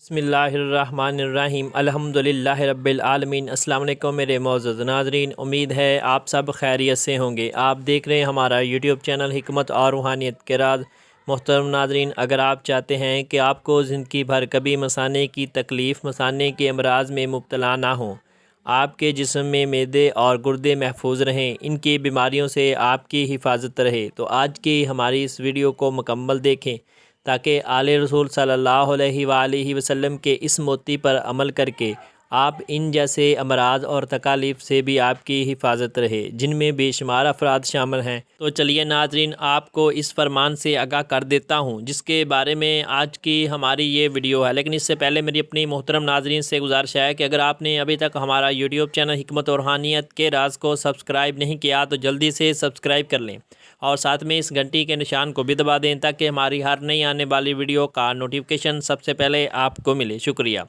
बिस्मिल्लाहिर्रहमानिर्रहीम अल्हम्दुलिल्लाहि रब्बिल आलमीन। अस्सलाम वालेकुम मेरे मौजूद नाज़रीन, उम्मीद है आप सब खैरियत से होंगे। आप देख रहे हैं हमारा यूट्यूब चैनल हिकमत और रूहानियत के राज। मोहतरम नाज़रीन, अगर आप चाहते हैं कि आपको ज़िंदगी भर कभी मसाने की तकलीफ़, मसाने के अमराज में मुब्तला ना हो, आपके जिस्म में मैदे और गुर्दे महफूज रहें, इनकी बीमारियों से आपकी हिफाजत रहे, तो आज की हमारी इस वीडियो को मुकम्मल देखें ताकि आले रसूल सल्लल्लाहु अलैहि वसल्लम के इस मोती पर अमल करके आप इन जैसे अमराज और तकालीफ से भी आपकी हिफाजत रहे, जिनमें बेशुमार अफराद शामिल हैं। तो चलिए नाजरीन, आपको इस फरमान से आगाह कर देता हूँ जिसके बारे में आज की हमारी ये वीडियो है। लेकिन इससे पहले मेरी अपनी मोहतरम नाजरीन से गुजारिश है कि अगर आपने अभी तक हमारा यूट्यूब चैनल हिकमत और रूहानियत के राज को सब्सक्राइब नहीं किया तो जल्दी से सब्सक्राइब कर लें और साथ में इस घंटी के निशान को भी दबा दें ताकि हमारी हर नई आने वाली वीडियो का नोटिफिकेशन सबसे पहले आपको मिले। शुक्रिया।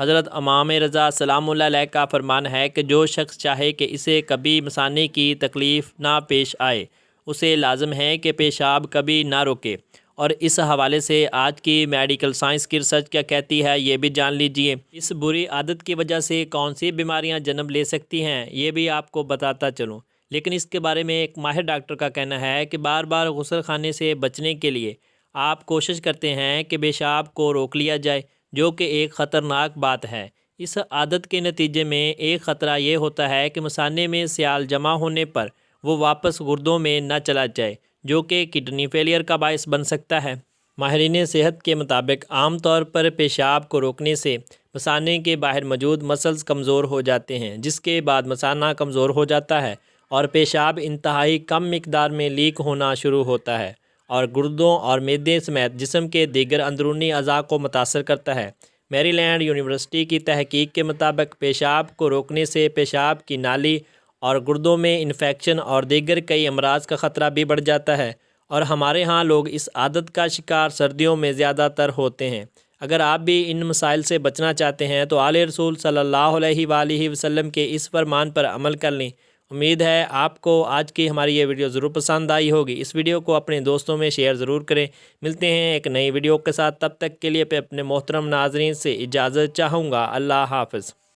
हज़रत इमाम रज़ा सलामुल्लाह अलैह का फरमान है कि जो शख्स चाहे कि इसे कभी मसाने की तकलीफ़ ना पेश आए, उसे लाजम है कि पेशाब कभी ना रोके। और इस हवाले से आज की मेडिकल साइंस की रिसर्च क्या कहती है ये भी जान लीजिए। इस बुरी आदत की वजह से कौन सी बीमारियां जन्म ले सकती हैं ये भी आपको बताता चलूँ। लेकिन इसके बारे में एक माहिर डॉक्टर का कहना है कि बार बार गुस्ल खाने से बचने के लिए आप कोशिश करते हैं कि पेशाब को रोक लिया जाए, जो कि एक ख़तरनाक बात है। इस आदत के नतीजे में एक ख़तरा ये होता है कि मसाने में सियाल जमा होने पर वो वापस गुर्दों में न चला जाए, जो कि किडनी फेलियर का बायस बन सकता है। माहिरीन सेहत के मुताबिक आम तौर पर पेशाब को रोकने से मसाने के बाहर मौजूद मसल्स कमज़ोर हो जाते हैं, जिसके बाद मसाना कमज़ोर हो जाता है और पेशाब इंतहाई कम मिकदार में लीक होना शुरू होता है और गुर्दों और मैदे समेत जिस्म के दीगर अंदरूनी अज़ा को मुतासर करता है। मैरीलैंड यूनिवर्सिटी की तहकीक के मुताबिक पेशाब को रोकने से पेशाब की नाली और गुर्दों में इन्फेक्शन और दीगर कई अमराज का ख़तरा भी बढ़ जाता है और हमारे यहाँ लोग इस आदत का शिकार सर्दियों में ज़्यादातर होते हैं। अगर आप भी इन मसाइल से बचना चाहते हैं तो आले रसूल सल्लल्लाहु अलैहि वसल्लम के इस फरमान पर अमल कर लें। उम्मीद है आपको आज की हमारी ये वीडियो ज़रूर पसंद आई होगी। इस वीडियो को अपने दोस्तों में शेयर ज़रूर करें। मिलते हैं एक नई वीडियो के साथ, तब तक के लिए अपने मोहतरम नाज़रीन से इजाज़त चाहूँगा। अल्लाह हाफ़िज़।